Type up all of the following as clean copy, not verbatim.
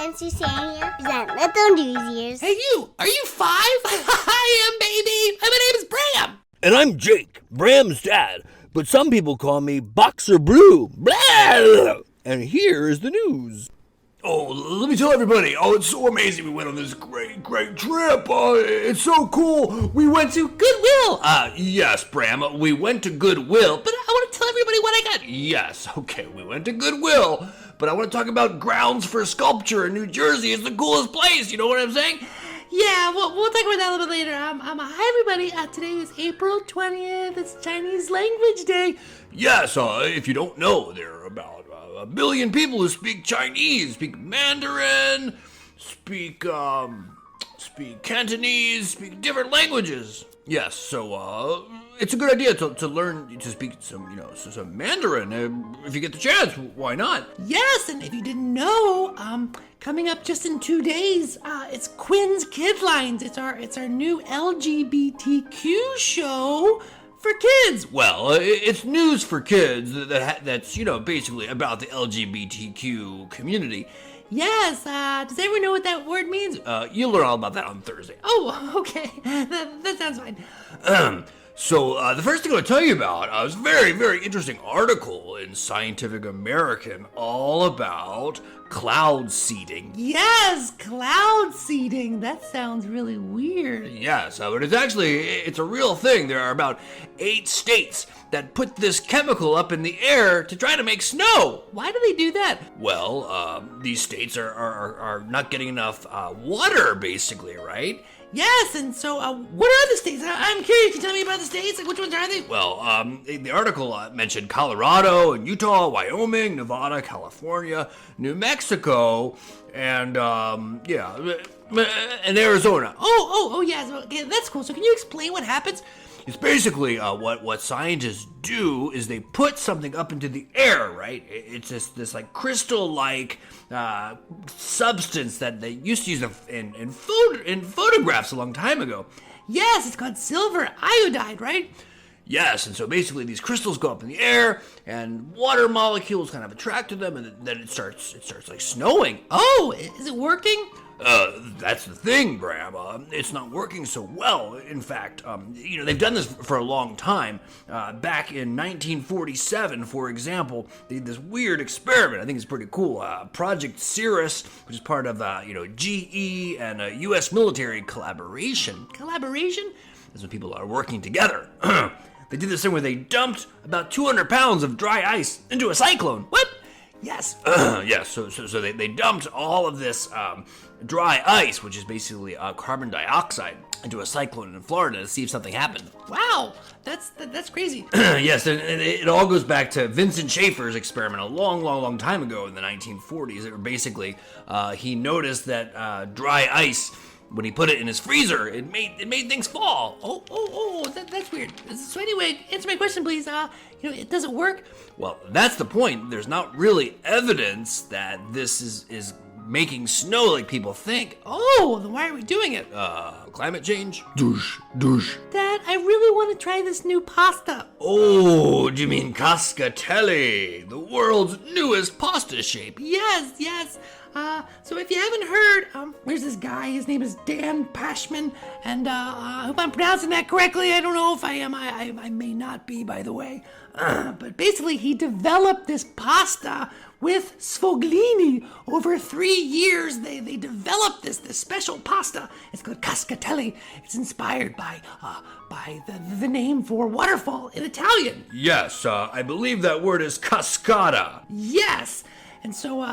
and Susania present Little News Ears. Hey you, are you 5? I am, baby. My name is Bram. And I'm Jake, Bram's dad, but some people call me Boxer Blue. Blah! And here is the news. Oh, let me tell everybody. Oh, it's so amazing. We went on this great trip. It's so cool. We went to Goodwill. Yes, Bram. We went to Goodwill, but I want to tell everybody what I got. Yes, okay, we went to Goodwill, but I want to talk about Grounds for Sculpture in New Jersey. It's the coolest place. You know what I'm saying? Yeah, we'll talk about that a little bit later. Hi, everybody. Today is April 20th. It's Chinese Language Day. Yes, if you don't know, there are about 1 billion people who speak Chinese, speak Mandarin, speak Cantonese, speak different languages. Yes, so it's a good idea to learn to speak some Mandarin if you get the chance. Why not? Yes, and if you didn't know, coming up just in 2 days, it's Quinn's Kid Lines. It's our new LGBTQ show for kids. Well, it's news for kids that's basically about the LGBTQ community. Yes, does everyone know what that word means? You'll learn all about that on Thursday. Oh, okay. That sounds fine. So the first thing I want to tell you about is a very, very interesting article in Scientific American all about cloud seeding. Yes, cloud seeding. That sounds really weird. Yes, but it's a real thing. There are about 8 states that put this chemical up in the air to try to make snow. Why do they do that? Well, these states are not getting enough water, basically, right? Yes, and so what are the states? I'm curious. Can you tell me about the states? Like, which ones are they? Well, the article mentioned Colorado and Utah, Wyoming, Nevada, California, New Mexico, and and Arizona. Oh, yes. Okay, that's cool. So can you explain what happens? It's basically what scientists do is they put something up into the air, right? It's this like crystal-like substance that they used to use in photographs a long time ago. Yes, it's called silver iodide, right? Yes, and so basically these crystals go up in the air, and water molecules kind of attract to them, and then it starts like snowing. Oh, is it working? That's the thing, Bram. It's not working so well. In fact, they've done this for a long time. Back in 1947, for example, they did this weird experiment. I think it's pretty cool. Project Cirrus, which is part of, GE and a U.S. military collaboration. Collaboration? That's when people are working together. They did this thing where they dumped about 200 pounds of dry ice into a cyclone. What? Yes. Yes, so they dumped all of this dry ice, which is basically carbon dioxide, into a cyclone in Florida to see if something happened. Wow, that's crazy. Yes, and it all goes back to Vincent Schaefer's experiment a long time ago in the 1940s. It basically, he noticed that dry ice, when he put it in his freezer, it made things fall. That's weird. So anyway, answer my question, please. Does it work? Well, that's the point. There's not really evidence that this is making snow like people think. Oh, then why are we doing it? Climate change? Douche. Dad, I really want to try this new pasta. Oh, do you mean cascatelli, the world's newest pasta shape? Yes. So if you haven't heard, there's this guy, his name is Dan Pashman, and I hope I'm pronouncing that correctly. I don't know if I am. I may not be, by the way. But basically, he developed this pasta with Sfoglini. Over 3 years, they developed this special pasta. It's called cascatelli. It's inspired by the name for waterfall in Italian. Yes, I believe that word is cascata. Yes. And so,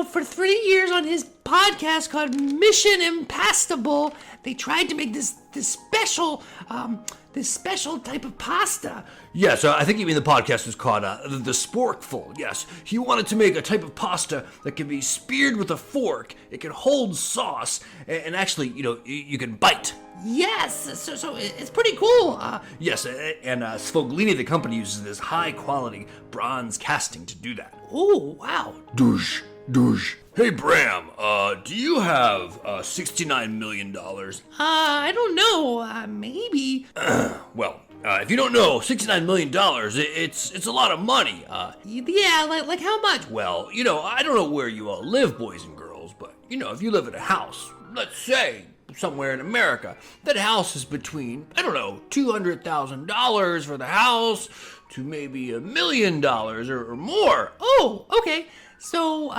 for 3 years on his podcast called Mission Impastable, they tried to make this special type of pasta. Yes, I think you mean the podcast is called The Sporkful. Yes, he wanted to make a type of pasta that can be speared with a fork. It can hold sauce, and actually, you can bite. Yes, so it's pretty cool. Yes, and Sfoglini, the company, uses this high-quality bronze casting to do that. Oh, wow. Douche. Hey, Bram, do you have $69 million? I don't know, maybe. Well, if you don't know, $69 million, it's a lot of money. Yeah, like how much? Well, I don't know where you all live, boys and girls, bills, but, if you live in a house, let's say, somewhere in America, that house is between, I don't know, $200,000 for the house to maybe $1 million or more. Oh, okay. So,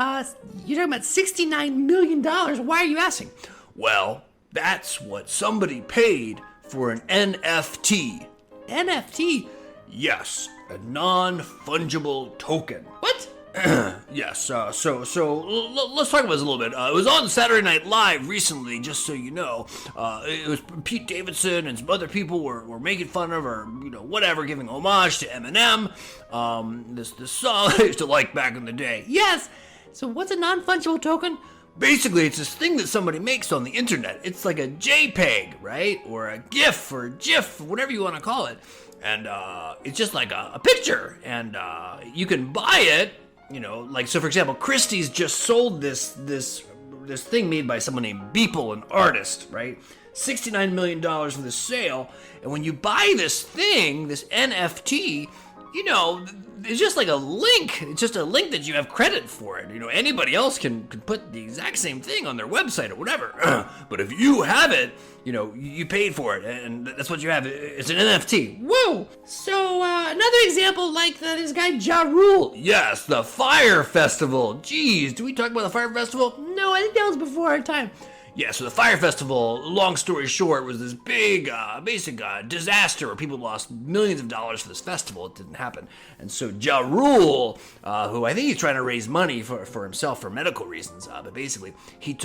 you're talking about $69 million. Why are you asking? Well, that's what somebody paid for an NFT. NFT? Yes, a non-fungible token. What? Yes, so let's talk about this a little bit. It was on Saturday Night Live recently, just so you know. It was Pete Davidson and some other people were making fun of, or, whatever, giving homage to Eminem. This song I used to like back in the day. Yes. So what's a non-fungible token? Basically, it's this thing that somebody makes on the internet. It's like a JPEG, right? Or a GIF or GIF, whatever you want to call it. And it's just like a picture. And you can buy it. So for example, Christie's just sold this thing made by someone named Beeple, an artist, right? $69 million for the sale. And when you buy this thing, this NFT, it's just like a link. It's just a link that you have credit for it. Anybody else can put the exact same thing on their website or whatever. But if you have it, you paid for it, and that's what you have. It's an NFT. Whoa! So, another example like this guy Ja Rule. Yes, the Fire Festival. Jeez, do we talk about the Fire Festival? No, I think that was before our time. Yeah, so the Fire Festival, long story short, was this big, basic disaster where people lost millions of dollars for this festival. It didn't happen. And so Ja Rule, who I think he's trying to raise money for himself for medical reasons, but basically he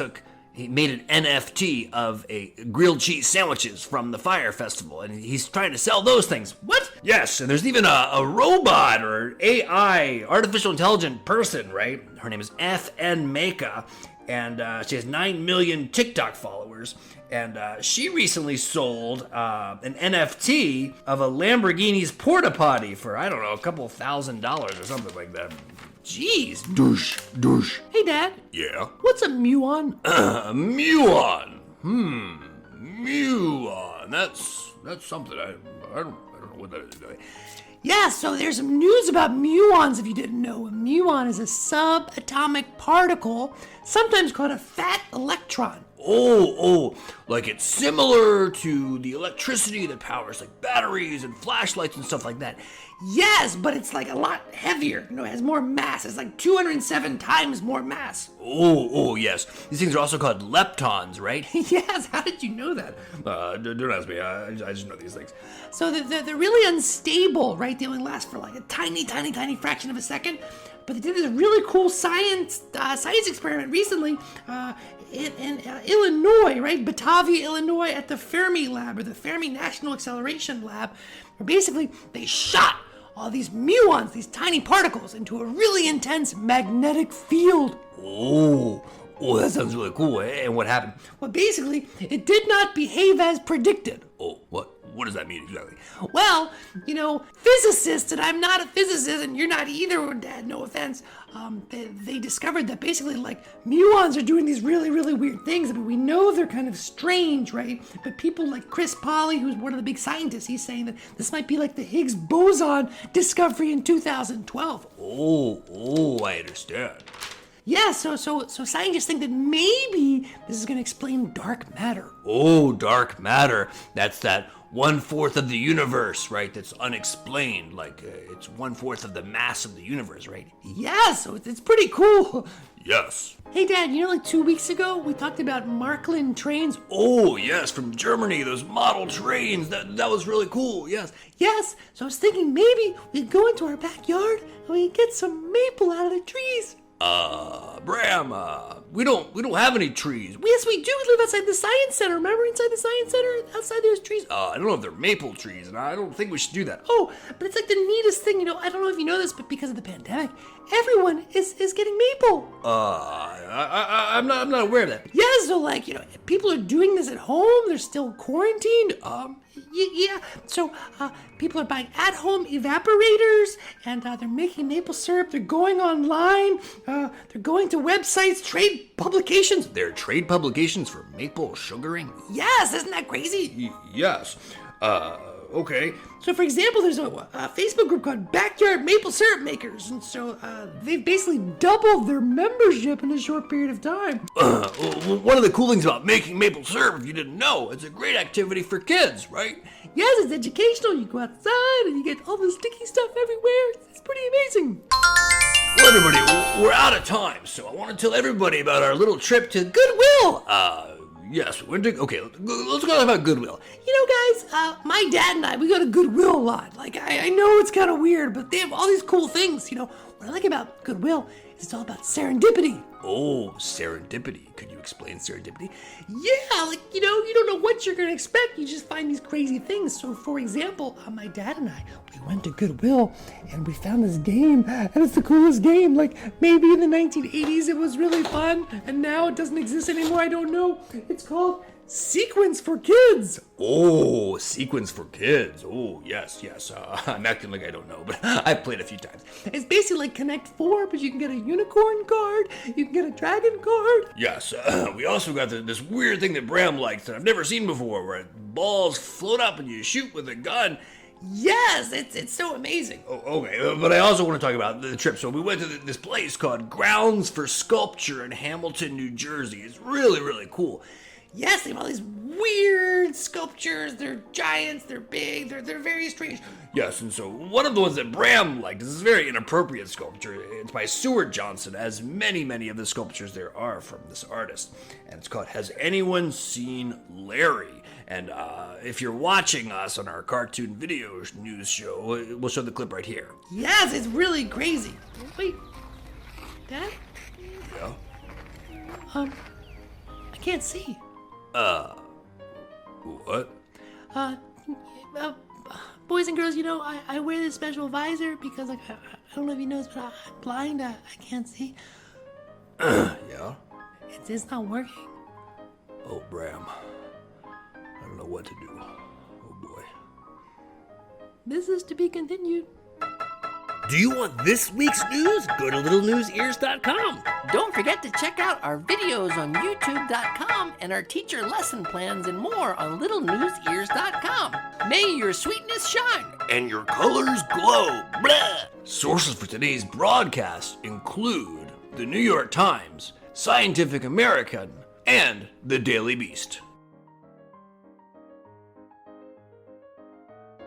made an NFT of a grilled cheese sandwiches from the Fire Festival, and he's trying to sell those things. What? Yes, and there's even a robot or AI, artificial intelligent person, right? Her name is FN Meka. And she has 9 million TikTok followers. And she recently sold an NFT of a Lamborghini's porta potty for, I don't know, a couple $1,000s or something like that. Jeez. Douche. Hey, Dad. Yeah? What's a muon? Muon. Muon. That's something I don't know what that is. Yeah, so there's some news about muons if you didn't know. A muon is a subatomic particle, sometimes called a fat electron. Oh, like it's similar to the electricity that powers like batteries and flashlights and stuff like that. Yes, but it's like a lot heavier. It has more mass. It's like 207 times more mass. Oh, yes. These things are also called leptons, right? Yes, how did you know that? Don't ask me. I just know these things. So they're really unstable, right? They only last for like a tiny fraction of a second. But they did this really cool science experiment recently in Illinois, right? Batavia, Illinois, at the Fermi Lab, or the Fermi National Acceleration Lab, where basically they shot all these muons, these tiny particles, into a really intense magnetic field. Oh, that sounds really cool. And what happened? Well, basically, it did not behave as predicted. Oh, what does that mean exactly? Well, physicists, and I'm not a physicist, and you're not either, Dad, no offense, they discovered that basically, like, muons are doing these really, really weird things. I mean, we know they're kind of strange, right? But people like Chris Pauly, who's one of the big scientists, he's saying that this might be like the Higgs boson discovery in 2012. Oh, I understand. Yeah, so scientists think that maybe this is going to explain dark matter. Oh, dark matter. That's that 1/4 of the universe, right? That's unexplained. Like, it's 1/4 of the mass of the universe, right? Yeah, so it's pretty cool. Yes. Hey, Dad, like 2 weeks ago, we talked about Marklin trains? Oh, yes, from Germany, those model trains. That was really cool, yes. Yes, so I was thinking maybe we could go into our backyard and we could get some maple out of the trees. Bram, we don't have any trees. Yes, we do. We live outside the Science Center. Remember, inside the Science Center, outside there's trees. I don't know if they're maple trees, and I don't think we should do that. Oh, but it's like the neatest thing, I don't know if you know this, but because of the pandemic, everyone is getting maple. I'm not aware of that. Yeah, so like, people are doing this at home. They're still quarantined. Yeah. So people are buying at-home evaporators, and they're making maple syrup. They're going online. They're going to websites, trade publications. There are trade publications for maple sugaring? Yes, isn't that crazy? Yes. Okay. So, for example, there's a Facebook group called Backyard Maple Syrup Makers, and so they've basically doubled their membership in a short period of time. One of the cool things about making maple syrup, if you didn't know, it's a great activity for kids, right? Yes, it's educational. You go outside and you get all the sticky stuff everywhere. It's pretty amazing. Well, everybody, we're out of time, so I want to tell everybody about our little trip to Goodwill. Yes, okay, let's go about Goodwill. You know, guys, my dad and I, we go to Goodwill a lot. Like, I know it's kind of weird, but they have all these cool things. You know, what I like about Goodwill is it's all about serendipity. Oh, serendipity. Could you explain serendipity? Yeah, like, you know, you don't know what you're going to expect. You just find these crazy things. So, for example, my dad and I, we went to Goodwill and we found this game, and it's the coolest game. Like, maybe in the 1980s it was really fun, and now it doesn't exist anymore. I don't know. It's called Sequence for Kids. Oh, Sequence for Kids. Oh, yes. I'm acting like I don't know, but I've played a few times. It's basically like Connect 4, but you can get a unicorn card, you can get a dragon card. Yes, we also got this weird thing that Bram likes that I've never seen before, where balls float up and you shoot with a gun. Yes, it's so amazing. Oh, okay, but I also want to talk about the trip. So we went to this place called Grounds for Sculpture in Hamilton, New Jersey. It's really, really cool. Yes, they have all these weird sculptures. They're giants, they're big, they're very strange. Yes, and so one of the ones that Bram liked is this very inappropriate sculpture. It's by Stuart Johnson, as many of the sculptures there are from this artist. And it's called Has Anyone Seen Larry? And if you're watching us on our cartoon video news show, we'll show the clip right here. Yes, it's really crazy. Wait, Dad? Yeah? I can't see. What? Boys and girls, you know, I wear this special visor because, like, I don't know if you know, but I'm blind. I can't see. Yeah? It's not working. Oh, Bram. I don't know what to do. Oh, boy. This is to be continued. Do you want this week's news? Go to littlenewsears.com. Don't forget to check out our videos on youtube.com and our teacher lesson plans and more on littlenewsears.com. May your sweetness shine. And your colors glow. Blah! Sources for today's broadcast include the New York Times, Scientific American, and the Daily Beast.